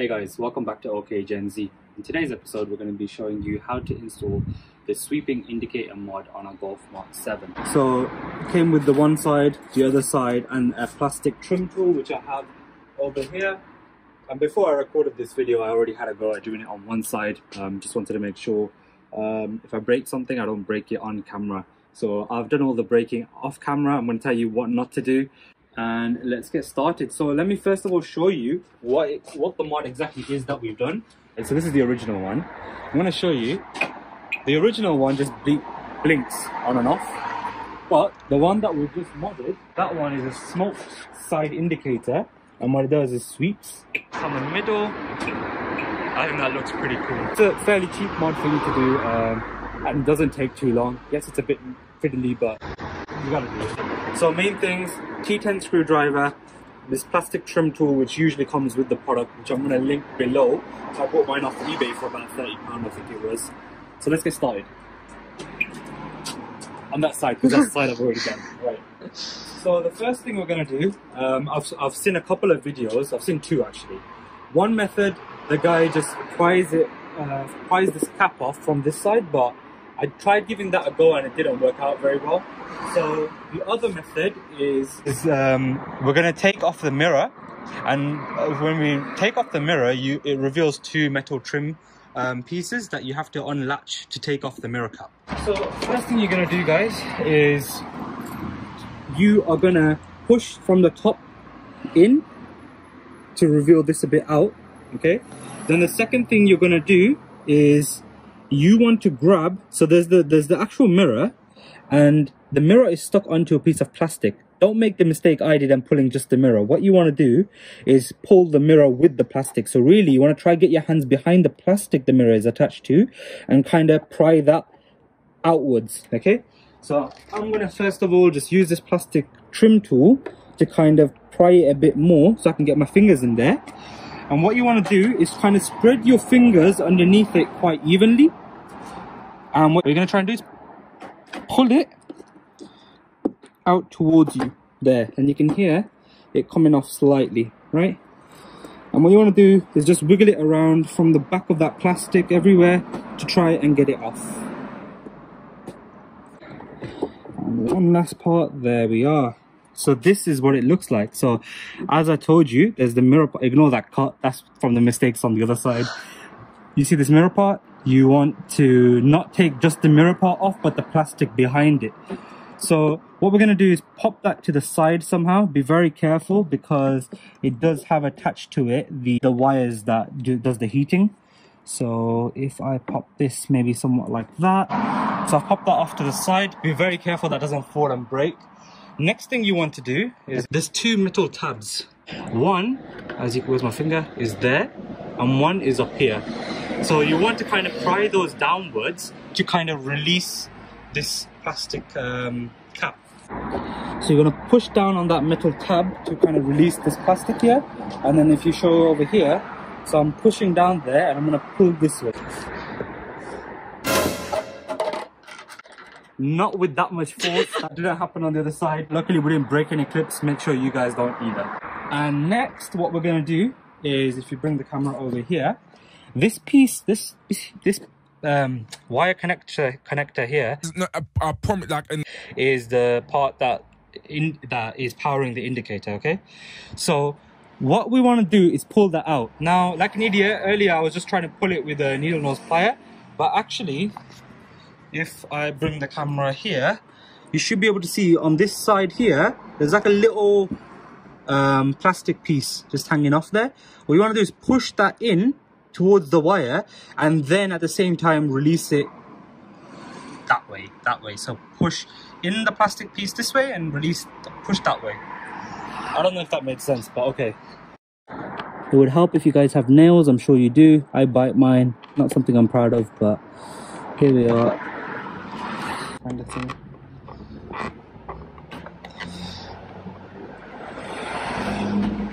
Hey guys, welcome back to OK Gen Z. In today's episode, we're going to be showing you how to install the sweeping indicator mod on a Golf MK7. So it came with the one side, the other side, and a plastic trim tool, which I have over here. And before I recorded this video, I already had a go at doing it on one side. Just wanted to make sure if I break something, I don't break it on camera. So I've done all the breaking off camera. I'm going to tell you what not to do. And let's get started. So let me first of all show you what the mod exactly is that we've done. And so this is the original one. I'm going to show you. The original one just blinks on and off. But the one that we've just modded, that one is a smoke side indicator. And what it does is sweeps from the middle. I think that looks pretty cool. It's a fairly cheap mod for you to do and doesn't take too long. Yes, it's a bit fiddly, but you gotta do it. So main things, T10 screwdriver, this plastic trim tool which usually comes with the product, which I'm going to link below. I bought mine off eBay for about £30, I think it was. So let's get started. On that side, because that's the side I've already done. Right. So the first thing we're going to do, I've seen a couple of videos, I've seen two actually. One method, the guy just pries this cap off from this side, but I tried giving that a go and it didn't work out very well. So the other method is we're going to take off the mirror, and when we take off the mirror, it reveals two metal trim pieces that you have to unlatch to take off the mirror cap. So first thing you're going to do, guys, is you are going to push from the top in to reveal this a bit out, okay? Then the second thing you're going to do is you want to grab, so there's the actual mirror, and the mirror is stuck onto a piece of plastic. Don't make the mistake I did and pulling just the mirror. What you want to do is pull the mirror with the plastic. So really you want to try get your hands behind the plastic the mirror is attached to and kind of pry that outwards, okay? So I'm going to first of all just use this plastic trim tool to kind of pry it a bit more so I can get my fingers in there. And what you want to do is kind of spread your fingers underneath it quite evenly. And what you're going to try and do is pull it out towards you there, and you can hear it coming off slightly, right? And what you want to do is just wiggle it around from the back of that plastic everywhere to try and get it off. And one last part, there we are. So this is what it looks like. So as I told you, there's the mirror part. Ignore that cut, that's from the mistakes on the other side. You see this mirror part? You want to not take just the mirror part off, but the plastic behind it. So what we're going to do is pop that to the side somehow. Be very careful because it does have attached to it the wires that does the heating. So if I pop this maybe somewhat like that. So I've popped that off to the side. Be very careful that doesn't fall and break. Next thing you want to do is there's two metal tabs. One, as you can, where's my finger, is there, and one is up here. So you want to kind of pry those downwards to kind of release this plastic cap. So you're going to push down on that metal tab to kind of release this plastic here. And then if you show over here, so I'm pushing down there and I'm going to pull this way. Not with that much force. That didn't happen on the other side. Luckily we didn't break any clips. Make sure you guys don't either. And next what we're going to do is, if you bring the camera over here, this piece, this wire connector here is the part that is powering the indicator, okay? So what we want to do is pull that out. Now, like an idiot, earlier I was just trying to pull it with a needle nose plier, but actually if I bring the camera here, you should be able to see on this side here, there's like a little plastic piece just hanging off there. What you want to do is push that in towards the wire and then at the same time release it that way. So push in the plastic piece this way and push that way. I don't know if that made sense, but okay. It would help if you guys have nails. I'm sure you do. I bite mine. Not something I'm proud of, but here we are. Kind of thing.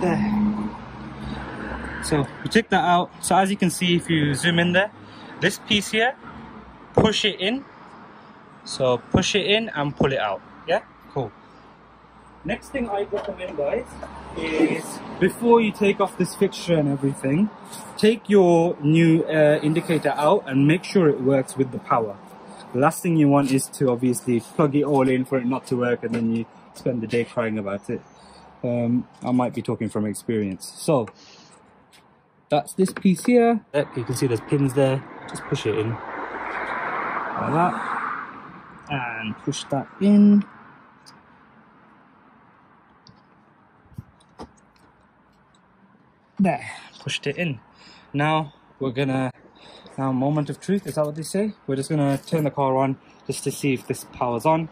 There. So you take that out. So as you can see, if you zoom in there, this piece here, push it in. So push it in and pull it out. Yeah, cool. Next thing I recommend, guys, is before you take off this fixture and everything, take your new indicator out and make sure it works with the power. The last thing you want is to obviously plug it all in for it not to work and then you spend the day crying about it. I might be talking from experience. So that's this piece here. You can see there's pins there. Just push it in like that and push that in. There, pushed it in. Now we're gonna, moment of truth, is that what they say? We're just gonna turn the car on just to see if this powers on.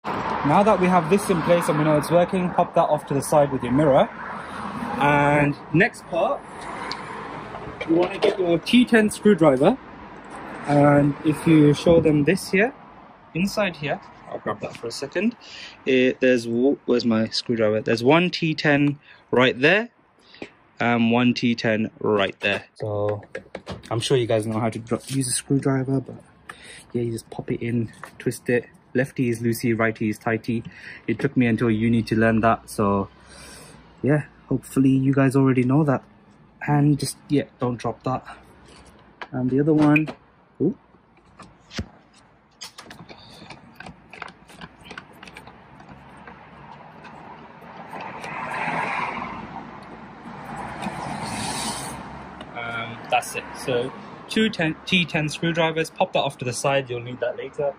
Now that we have this in place and we know it's working, pop that off to the side with your mirror. And next part, you want to get your T10 screwdriver, and if you show them this here, inside here, I'll grab that for a second. Where's my screwdriver? There's one T10 right there and one T10 right there. So I'm sure you guys know how to use a screwdriver, but yeah, you just pop it in, twist it. Lefty is loosey, righty is tighty. It took me until uni to learn that, so yeah, hopefully you guys already know that. And just, yeah, don't drop that. And the other one, ooh. That's it. So two T10 screwdrivers, pop that off to the side, you'll need that later.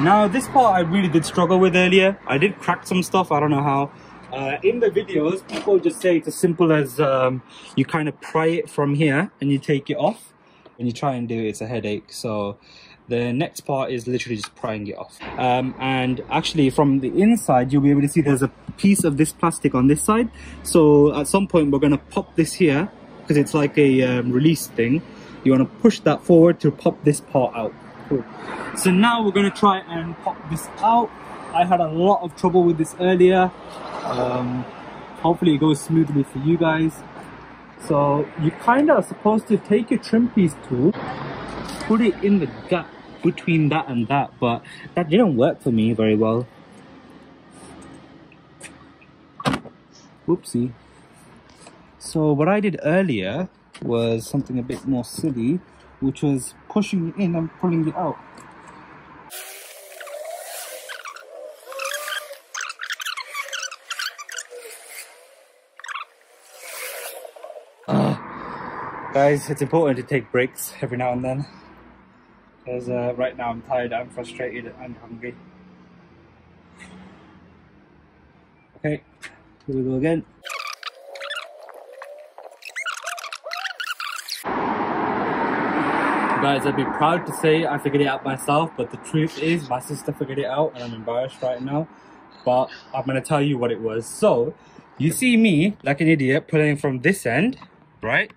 Now this part I really did struggle with earlier. I did crack some stuff, I don't know how. In the videos, people just say it's as simple as you kind of pry it from here and you take it off. When you try and do it, it's a headache. So the next part is literally just prying it off. And actually from the inside, you'll be able to see there's a piece of this plastic on this side. So at some point, we're going to pop this here because it's like a release thing. You want to push that forward to pop this part out. Cool. So now we're going to try and pop this out. I had a lot of trouble with this earlier. Hopefully it goes smoothly for you guys. So you kind of are supposed to take your trim piece tool, put it in the gap between that and that, but that didn't work for me very well. Whoopsie. So what I did earlier was something a bit more silly, which was pushing it in and pulling it out. Guys, it's important to take breaks every now and then, because right now I'm tired, I'm frustrated and hungry. Okay, here we go again. Guys, I'd be proud to say I figured it out myself, but the truth is my sister figured it out and I'm embarrassed right now. But I'm going to tell you what it was. So, you see me, like an idiot, putting from this end, right?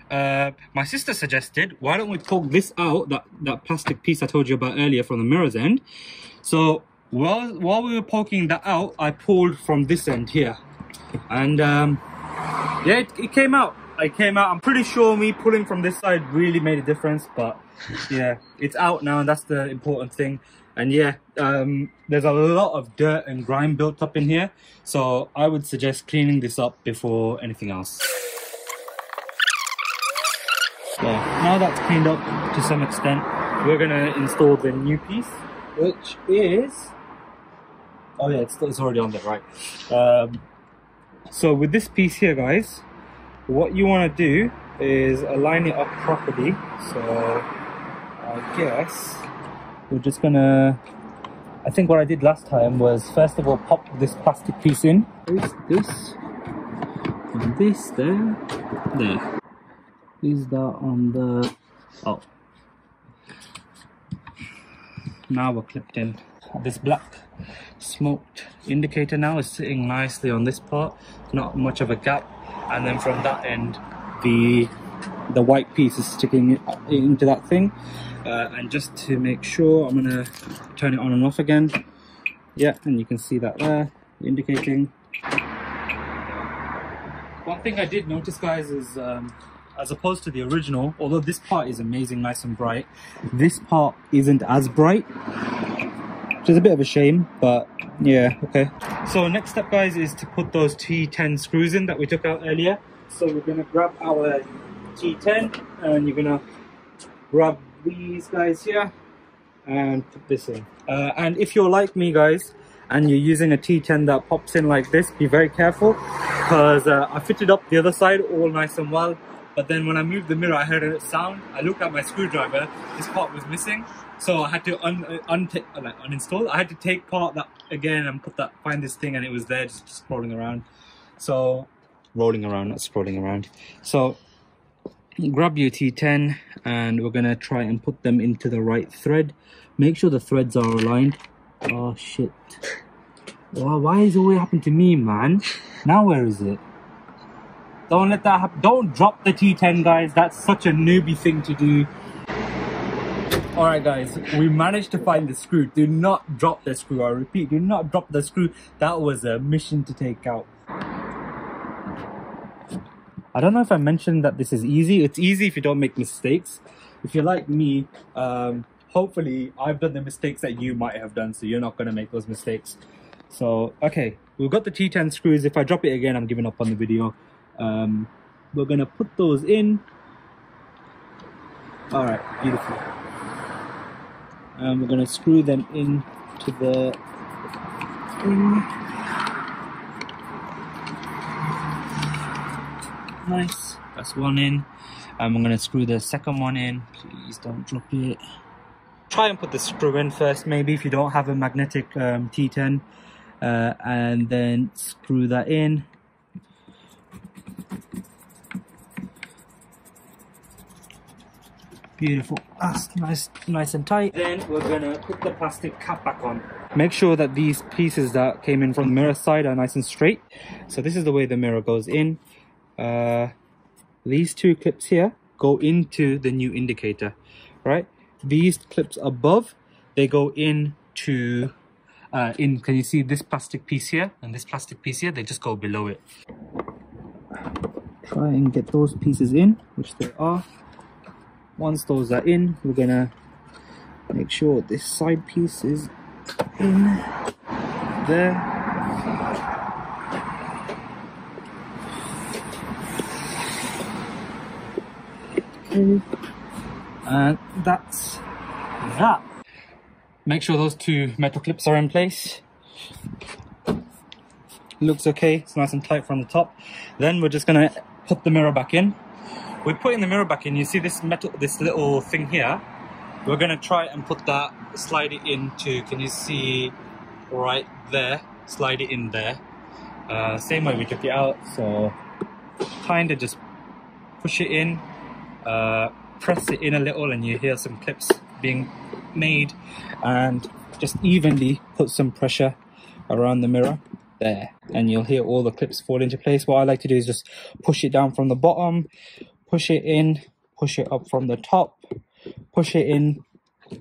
My sister suggested, why don't we poke this out, that plastic piece I told you about earlier from the mirror's end. So, while we were poking that out, I pulled from this end here. And, yeah, it came out. I'm pretty sure me pulling from this side really made a difference, but yeah, it's out now and that's the important thing. And yeah, there's a lot of dirt and grime built up in here, so I would suggest cleaning this up before anything else. So now that's cleaned up to some extent, we're gonna install the new piece, which is, oh yeah, it's already on there, right? So with this piece here, guys, what you want to do is align it up properly. So I guess we're just gonna, I think what I did last time was first of all pop this plastic piece in. This and this there. Is that on the, oh, now we're clipped in. This black smoked indicator now is sitting nicely on this part, not much of a gap. And then from that end, the white piece is sticking into that thing. And just to make sure, I'm gonna turn it on and off again. Yeah, and you can see that there, indicating. One thing I did notice, guys, is as opposed to the original, although this part is amazing, nice and bright, this part isn't as bright, which is a bit of a shame, but Yeah, okay. So next step, guys, is to put those T10 screws in that we took out earlier. So we're gonna grab our T10 and you're gonna grab these guys here and put this in. And if you're like me, guys, and you're using a T10 that pops in like this, be very careful, because I fitted up the other side all nice and well, but then when I moved the mirror I heard a sound. I looked at my screwdriver, this part was missing, so I had to uninstall. I had to take part that again and find this thing, and it was there just rolling around. So rolling around, not scrolling around. So grab your T10 and we're gonna try and put them into the right thread. Make sure the threads are aligned. Oh shit. Oh, why is it always happening to me, man? Now where is it? Don't let that happen. Don't drop the T10, guys. That's such a newbie thing to do. Alright guys, we managed to find the screw. Do not drop the screw. I repeat, do not drop the screw. That was a mission to take out. I don't know if I mentioned that this is easy. It's easy if you don't make mistakes. If you're like me, hopefully I've done the mistakes that you might have done, so you're not going to make those mistakes. So, okay, we've got the T10 screws. If I drop it again, I'm giving up on the video. We're going to put those in. Alright, beautiful. And we're going to screw them into the thing. Nice, that's one in. I'm going to screw the second one in. Please don't drop it. Try and put the screw in first, maybe, if you don't have a magnetic T10, and then screw that in. Beautiful. That's nice and tight. Then we're gonna put the plastic cap back on. Make sure that these pieces that came in from the mirror side are nice and straight. So this is the way the mirror goes in. These two clips here go into the new indicator, right? These clips above, they go into can you see this plastic piece here and this plastic piece here? They just go below it. Try and get those pieces in, which they are. Once those are in, we're gonna make sure this side piece is in there. And that's that. Make sure those two metal clips are in place. Looks okay, it's nice and tight from the top. Then we're just gonna put the mirror back in. We're putting the mirror back in. You see this little thing here? We're gonna try and put that, slide it into, can you see right there? Slide it in there. Same way we took it out, so kind of just push it in, press it in a little, and you hear some clips being made, and just evenly put some pressure around the mirror there, and you'll hear all the clips fall into place. What I like to do is just push it down from the bottom, push it in, push it up from the top, push it in,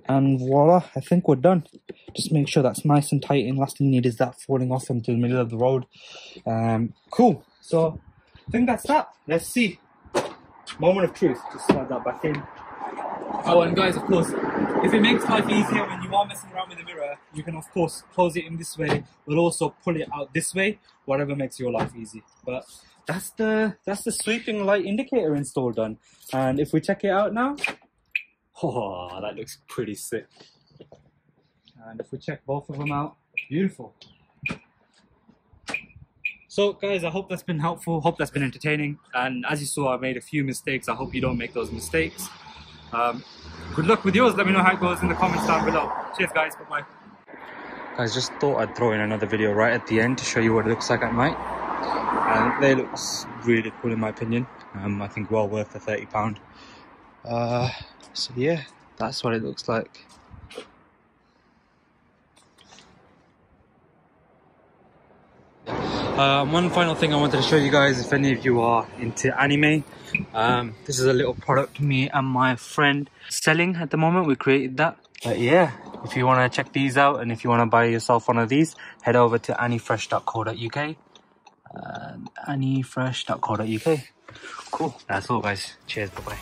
and voila, I think we're done. Just make sure that's nice and tight, and last thing you need is that falling off into the middle of the road. Cool, so I think that's that. Let's see. Moment of truth, just slide that back in. Oh, and guys, of course, if it makes life easier when you are messing around with the mirror, you can of course close it in this way, but also pull it out this way, whatever makes your life easy. But that's the sweeping light indicator install done. And if we check it out now, oh, that looks pretty sick. And if we check both of them out, beautiful. So guys, I hope that's been helpful, hope that's been entertaining. And as you saw, I made a few mistakes. I hope you don't make those mistakes. Good luck with yours. Let me know how it goes in the comments down below. Cheers guys, bye-bye. Guys, just thought I'd throw in another video right at the end to show you what it looks like at night. And they look really cool in my opinion. I think well worth the £30. So yeah, that's what it looks like. One final thing I wanted to show you guys, if any of you are into anime, this is a little product me and my friend selling at the moment. We created that. But yeah, if you want to check these out and if you want to buy yourself one of these, head over to anniefresh.co.uk. anniefresh.co.uk. Cool, that's all guys. Cheers, bye bye.